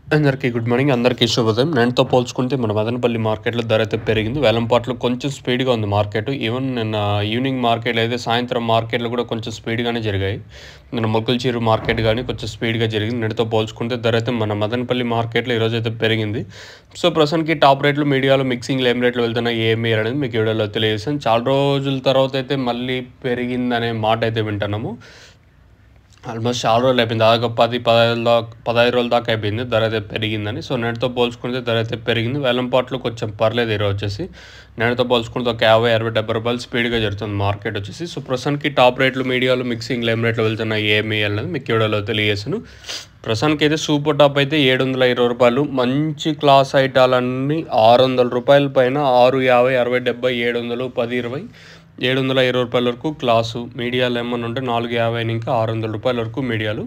అందరికీ good morning. అందరికీ శుభోదయం. నేనుతో పోల్చుకుంటే మన మదనపల్లి మార్కెట్‌లో ధర అయితే పెరిగింది. వేలంపాట్లో కొంచెం స్పీడ్‌గా ఉంది మార్కెట్. ఈవెన్ నిన్న ఈవినింగ్ మార్కెట్‌లో అయితే సాయంత్రం మార్కెట్‌లో కూడా కొంచెం స్పీడ్‌గానే జరిగాయి. నిన్న మొగల్చీరు మార్కెట్ గానీ కొంచెం స్పీడ్‌గా జరిగింది. నేటితో పోల్చుకుంటే ధర అయితే మన మదనపల్లి మార్కెట్‌లో ఈరోజైతే పెరిగింది. సో, ప్రస్తుతానికి టాప్ రేట్లు మీడియాలో మిక్సింగ్‌లో ఏం రేట్లు వెళ్తున్నాయి, ఏమి అనేది మీకు ఈ వీడియోలో తెలియజేస్తాను. చాలా రోజుల తర్వాత అయితే మళ్ళీ పెరిగిందనే మాట అయితే వింటున్నాము. ఆల్మోస్ట్ చాలా రోజులు అయిపోయింది. దాదాపు 15 రోజుల దాకా అయిపోయింది ధర అయితే పెరిగిందని. సో, నేటితో పోల్చుకుంటే ధర అయితే పెరిగింది. వేలంపాట్లో కొంచెం పర్లేదు ఈరోజు వచ్చేసి. నేటితో పోల్చుకుంటే ఒక 50, 60, 70 రూపాయలు స్పీడ్‌గా జరుగుతుంది మార్కెట్ వచ్చేసి. సో, ప్రస్తుతానికి టాప్ రేట్లు మీడియాలో మిక్సింగ్‌లో ఏం రేట్లు వెళ్తున్నాయి, ఏమి అనేది మీకు ఈ వీడియోలో తెలియజేస్తాను. ప్రస్తుతానికి అయితే సూపర్ టాప్ అయితే రూ. 720. మంచి క్లాస్ ఐటాలన్నీ రూ. 600 పైన 6, 50, 60, 70, 700, 10, 20, రూ. 720 వరకు క్లాసు. మీడియాలో ఏమన్నా ఉంటే 450 ఇంకా రూ. 600 వరకు మీడియాలు.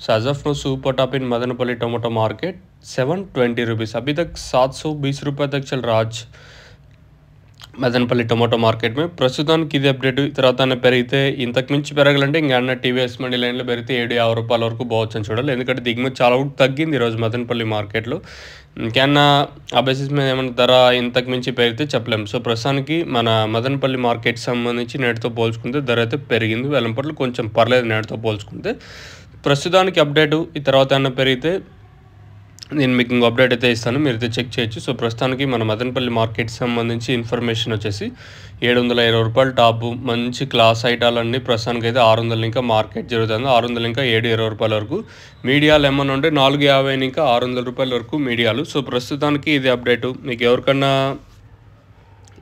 So, as of now super top in Madanapalle tomato market 720 rupees. अभी तक 720 रुपये तक चल रहा आज మదనపల్లి టొమాటో మార్కెట్ में ప్రస్తుతానికి ఇది అప్డేట్. తర్వాత పెరిగితే ఇంతకు మించి పెరగాలంటే ఇంకా అన్న టీవీఎస్ మండి లైన్లో పెరిగితే 750 రూపాయల వరకు పోవచ్చు అని చూడాలి. ఎందుకంటే దిగుమతి చాలా తగ్గింది ఈరోజు మదనపల్లి మార్కెట్లో. ఇంకేమన్నా ఆ బేసిస్ మీద ఏమన్నా ధర ఇంతకు మించి పెరిగితే చెప్పలేము. సో, ప్రస్తుతానికి మన మదనపల్లి మార్కెట్ సంబంధించి నేటితో పోల్చుకుంటే ధర అయితే పెరిగింది. వేలంపాట్లు కొంచెం పర్లేదు నేటితో పోల్చుకుంటే. ప్రస్తుతానికి అప్డేటు. ఈ తర్వాత ఏమన్నా పెరిగితే నేను మీకు ఇంకో అప్డేట్ అయితే ఇస్తాను, మీరైతే చెక్ చేయొచ్చు. సో, ప్రస్తుతానికి మన మదనపల్లి మార్కెట్ సంబంధించి ఇన్ఫర్మేషన్ వచ్చేసి 720 రూపాయలు టాపు. మంచి క్లాస్ ఐటాలన్నీ ప్రస్తుతానికి అయితే 600 ఇంకా మార్కెట్ జరుగుతుంది. 600 ఇంకా 720 రూపాయల వరకు మీడియాలు ఏమన్నా ఉంటే 450 ఇంకా 600 రూపాయల వరకు మీడియాలు. సో, ప్రస్తుతానికి ఇది అప్డేటు. మీకు ఎవరికన్నా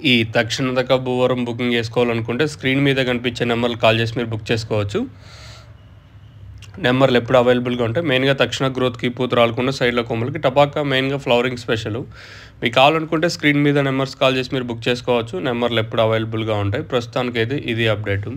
ఈ తక్షణ దక్క భూవరం బుకింగ్ చేసుకోవాలనుకుంటే స్క్రీన్ మీద కనిపించే నెంబర్లు కాల్ చేసి మీరు బుక్ చేసుకోవచ్చు. నెంబర్లు ఎప్పుడు అవైలబుల్గా ఉంటాయి. మెయిన్గా తక్షణ గ్రోత్కి పూత రాలకుండా సైడ్లో కొమ్మలకి టపాకా మెయిన్గా ఫ్లవరింగ్ స్పెషల్. మీకు కావాలనుకుంటే స్క్రీన్ మీద నెంబర్స్ కాల్ చేసి మీరు బుక్ చేసుకోవచ్చు. నెంబర్లు ఎప్పుడు అవైలబుల్గా ఉంటాయి. ప్రస్తుతానికైతే ఇది అప్డేటు.